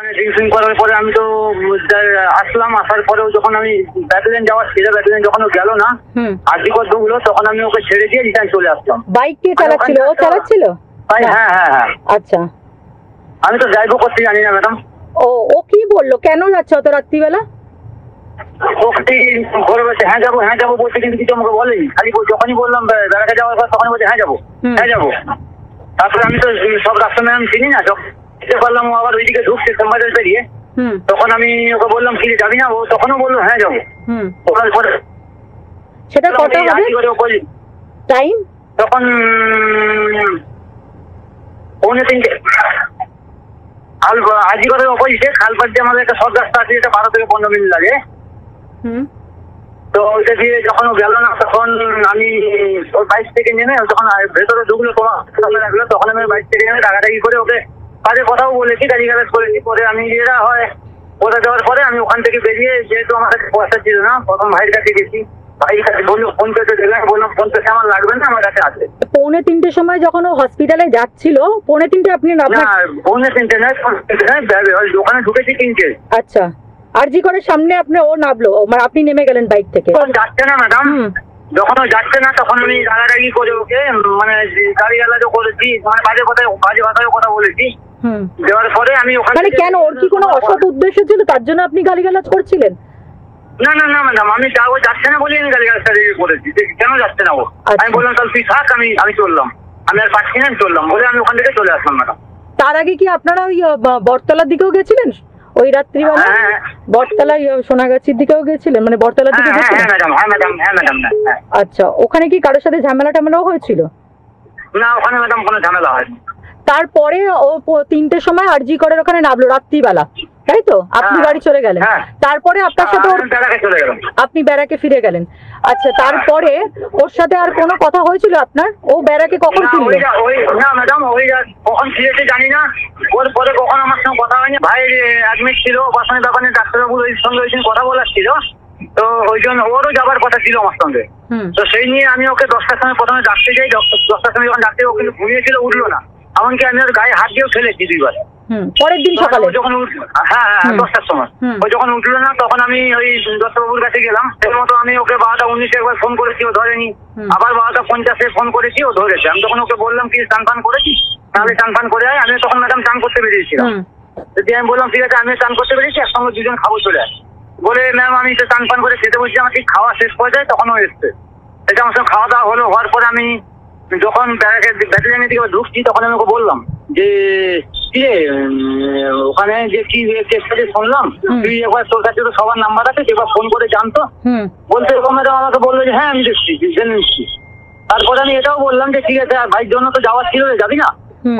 ওখানে ড্রিঙ্কিং করার পরে আমি তো আসলাম, আসার পরেও যখন আমি ব্যাটালিয়ন যাওয়ার ছিল, ব্যাটালিয়ন যখন ও গেল না আর্জিকর ঢুকলো, তখন আমি ওকে ছেড়ে দিয়ে রিটার্ন চলে আসলাম। বাইক কে চালাচ্ছিল? ও চালাচ্ছিল? হ্যাঁ হ্যাঁ হ্যাঁ। আচ্ছা, আমি তো ড্রাইভও করতে জানি না ম্যাডাম। ও কি বললো, কেন যাচ্ছে অত রাত্রিবেলা? ঘরে বলছে হ্যাঁ যাবো বলছে, কিন্তু কিছু আমাকে বলেনি। খালি যখনই বললাম বেড়াতে যাওয়ার পর তখন বলছে হ্যাঁ যাবো। তারপরে আমি তো সব রাস্তা ম্যাম চিনি না, পারলাম ও আবার ওইদিকে ঢুকছে সোমবারের পেরিয়ে, তখন আমি ওকে বললাম কি যাবি না? ও তখনও বললো হ্যাঁ যাবো। সেটা কত হবে টাইম? তখন 3:45। আজিগরের অপোজিটে খালপাট দিয়ে আমাদের একটা সব রাস্তা আছে, যেটা 12 থেকে 15 মিনিট লাগে। তো ওইটা দিয়ে যখন ও গেল না, তখন আমি ওর বাইক থেকে নেমে যখন ভেতরে ঢুকলো লাগলো, তখন আমি বাইক থেকে নেমে ডাকাডাকি করে ওকে কাজে কথাও বলেছি, গাড়ি গ্যারেজ করেছি। পরে আমি এরা হয় ওটা দেওয়ার পরে আমি ওখান থেকে বেরিয়ে, যেহেতু আমার কাছে পয়সা ছিল না, প্রথম ভাইয়ের কাছে গেছি। ভাইয়ের কাছে বললো ফোন পেতে দেবেন, বললাম ফোন পেতে আমার লাগবে না, আমার কাছে আছে। 2:45 সময় যখন ও হসপিটালে যাচ্ছিল, 2:45 আপনি না 2:45 নয়, দোকানে ঢুকেছি 3টে। আচ্ছা, আরজি করের সামনে ও নামলো, মানে আপনি নেমে গেলেন বাইক থেকে? যাচ্ছে না ম্যাডাম, যখন ও যাচ্ছে না তখন আমি রাগারাগি করে ওকে মানে গাড়িওয়ালাও করেছি, মানে বাজে ভাষায় কথা বলেছি। দেওয়ার পরে আমি ওখানে কেন, ওর কি কোনো অসৎ উদ্দেশ্য ছিল তার জন্য আপনি গালিগালাজ করছিলেন? না ম্যাডাম, আমি ও যাচ্ছে না বলে আমি গালিগালাজটা করেছি। কেন যাচ্ছে না ও? আমি বললাম তাহলে তুই থাক, আমি চললাম, আমি আর পাচ্ছি না, চললাম বলে আমি ওখান থেকে চলে আসলাম ম্যাডাম। তার আগে কি আপনারা ওই বটতলার দিকেও গেছিলেন ওই রাত্রিবেলা? বটতলা সোনাগাছির দিকেও গেছিলেন, মানে বটতলার দিকে গেছিলেন? হ্যাঁ ম্যাডাম। আচ্ছা, ওখানে কি কারোর সাথে ঝামেলা টামেলাও হয়েছিল? না, ওখানে ম্যাডাম কোনো ঝামেলা হয়নি। তারপরে ও 3টের সময় আরজি করের ওখানে নামলো রাত্রিবেলা, তাই তো? আপনি বাড়ি চলে গেলেন, তারপরে আপনার সাথে আপনি ব্যারাকে ফিরে গেলেন। আচ্ছা, তারপরে ওর সাথে আর কোনো কথা হয়েছিল আপনার? ও ব্যারাকে কখন ফিরলো? না ম্যাডাম, কখন ফিরেছে জানি না, ওর পরে কখন আমার সঙ্গে কথা হয়নি। ভাইয়ের অ্যাডমিট ছিল বাসনের দোকানে, ডাক্তারবাবুর ওই সঙ্গে ওই কথা বলার ছিল, তো ওই জন্য ওরও যাবার কথা ছিল আমার সঙ্গে। তো সেই নিয়ে আমি ওকে 10টার সময় প্রথমে ডাকতে যাই, 10টার সময় যখন ডাকতে, ও কিন্তু ঘুমিয়েছিল, উঠলো না। এমনকি আমি ওর গায়ে হাত দিয়েও ফেলেছি 2বার। পরের দিন সকালে যখন হ্যাঁ 10টার সময় ও যখন উঠলো না, তখন আমি ওই দত্তবাবুর কাছে গেলাম। সেই মতো আমি ওকে 12:19 একবার ফোন করেছি, ও ধরেনি। আবার 12:50 ফোন করেছি, ও ধরেছে। আমি তখন ওকে বললাম কি চান ফান করেছি, তাহলে চান ফান করে আয়। আমি তখন ম্যাডাম চান করতে বেরিয়েছিলাম। যদি আমি বললাম ঠিক আছে আমি চান করতে বেরিয়েছি, একসঙ্গে দুজন খাবো চলে আয় বলে, ম্যাম আমি তো চান ফান করে খেতে বসছি, আমার ঠিক খাওয়া শেষ হয়ে যায়, তখন ও এসছে। এটা আমার সঙ্গে খাওয়া দাওয়া হলো। হওয়ার পরে আমি যখন ব্যাটালিয়নের দিকে ঢুকছি, তখন আমি ওকে বললাম যে কি ওখানে যে কি কেসটা শুনলাম, তুই একবার তোর কাছে তো সবার নাম্বার আছে, একবার ফোন করে জানতো। বলতে ম্যাডাম আমাকে বললো যে হ্যাঁ আমি দেখছি, জেনে নিচ্ছি। তারপরে আমি এটাও বললাম যে ঠিক আছে, ভাইয়ের জন্য তো যাওয়ার ছিল, যাবি না?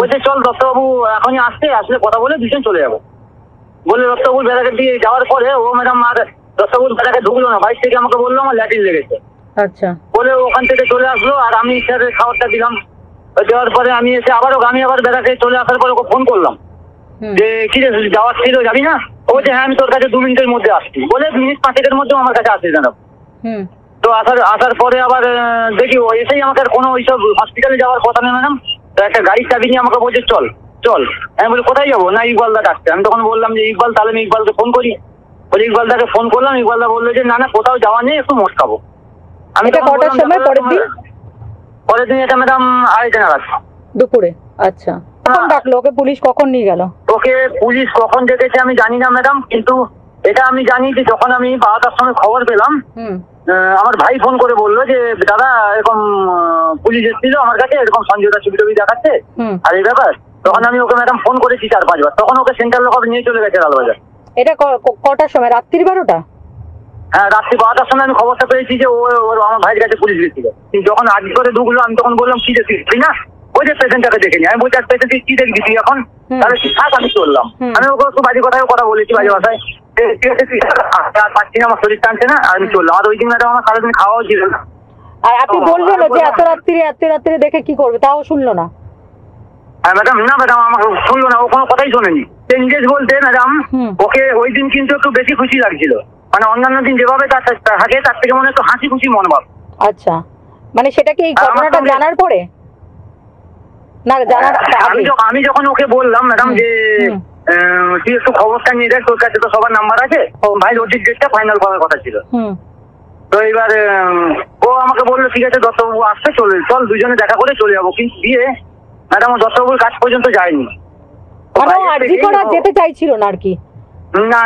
বলছে চল দত্তবাবু এখনই আসলে কথা বলে দুজন চলে যাবো বলে দত্তবাবুর বেড়াকে দিয়ে যাওয়ার পরে ও ম্যাডাম আর দত্তবাবুর বেড়াকে ঢুকলো না। বাইক থেকে আমাকে বললো আমার ল্যাটিন লেগেছে। আচ্ছা, বলে ওখান থেকে চলে আসলো, আর আমি স্যার খাবারটা দিলাম। দেওয়ার পরে আমি এসে আমি আবার বেড়াতে চলে আসার পরে ওকে ফোন করলাম যে কি রে যাওয়ার ছিল, যাবি না? ও বলছে হ্যাঁ আমি তোর কাছে 2 মিনিটের মধ্যে আসছি বলে, মিনিট 5-এর মধ্যেও আমার কাছে আসছে ম্যাডাম। তো আসার পরে আবার দেখি ও এসেই আমাকে কোনো ওইসব হসপিটালে যাওয়ার কথা নেই ম্যাডাম। তো একটা গাড়ির চাবি নিয়ে আমাকে বলছে চল। আমি বলি কোথায় যাবো? না ইকবালদা ডাকছে। আমি তখন বললাম যে ইকবাল, তাহলে আমি ইকবালকে ফোন করি। বলে ইকবালদাকে ফোন করলাম, ইকবালদা বললো যে না কোথাও যাওয়া নেই, একটু মোট খাবো। আমি কটার সময়? পরের দিন এটা ম্যাডাম 2:30 নাগাদ দুপুরে। আচ্ছা, কখন ডাকলো ওকে? পুলিশ কখন নিয়ে গেল ওকে? পুলিশ কখন ডেকেছে আমি জানি না ম্যাডাম, কিন্তু এটা আমি জানি যে যখন আমি 12টার সময় খবর পেলাম, আমার ভাই ফোন করে বললো যে দাদা এরকম পুলিশ এসেছিল আমার কাছে, এরকম সঞ্জয়দা ছবি দেখাচ্ছে আর এই ব্যাপার। তখন আমি ওকে ম্যাডাম ফোন করেছি 4-5 বার, তখন ওকে সেন্ট্রাল লকআপ নিয়ে চলে গেছে লালবাজার। এটা কটার সময়? রাত্রি 12টা? হ্যাঁ, রাত্রি 12টার সময় আমি খবরটা পেয়েছি যে ও আমার ভাইয়ের কাছে পুলিশ গেছিল। যখন আজ করে ঢুকলো, আমি তখন বললাম কি দেখছি না, ওই যে পেশেন্টটাকে দেখেনি। আমি বলছি পেশেন্ট কি দেখবি তুই এখন? তাহলে ঠিক থাক, আমি চললাম। আমি ওকে একটু বাজে কথা বলেছি, বাজে ভাষায়। ঠিক আছে আর পাচ্ছি না, আমার শরীর টানছে না, আর আমি চললাম। আর ওই দিন ম্যাডাম আমার সারাদিন খাওয়াও ছিল না। আর আপনি বললেন যে এত রাত্রে দেখে কি করবে, তাও শুনলো না? হ্যাঁ ম্যাডাম, না ম্যাডাম আমার শুনলো না, ও কোনো কথাই শোনেনি। চেঞ্জেস বলতে ম্যাডাম ওকে ওই দিন কিন্তু একটু বেশি খুশি লাগছিল, মানে অন্যান্য দিন যেভাবে থাকে তার থেকে মনে একটু হাসি খুশি মনোভাব। আচ্ছা, মানে সেটা কি এই ঘটনাটা জানার পরে? না জানার আমি যখন ওকে বললাম ম্যাডাম যে তুই একটু খবরটা নিয়ে দেখ, তোর কাছে তো সবার নাম্বার আছে। ভাই ওটির ডেটটা ফাইনাল করার কথা ছিল। তো এবার ও আমাকে বললো ঠিক আছে দত্তবাবু আসতে চল দুজনে দেখা করে চলে যাবো, কিন্তু দিয়ে ম্যাডাম দত্তবাবুর কাছ পর্যন্ত যায়নি। যেতে চাইছিল না আর কি। না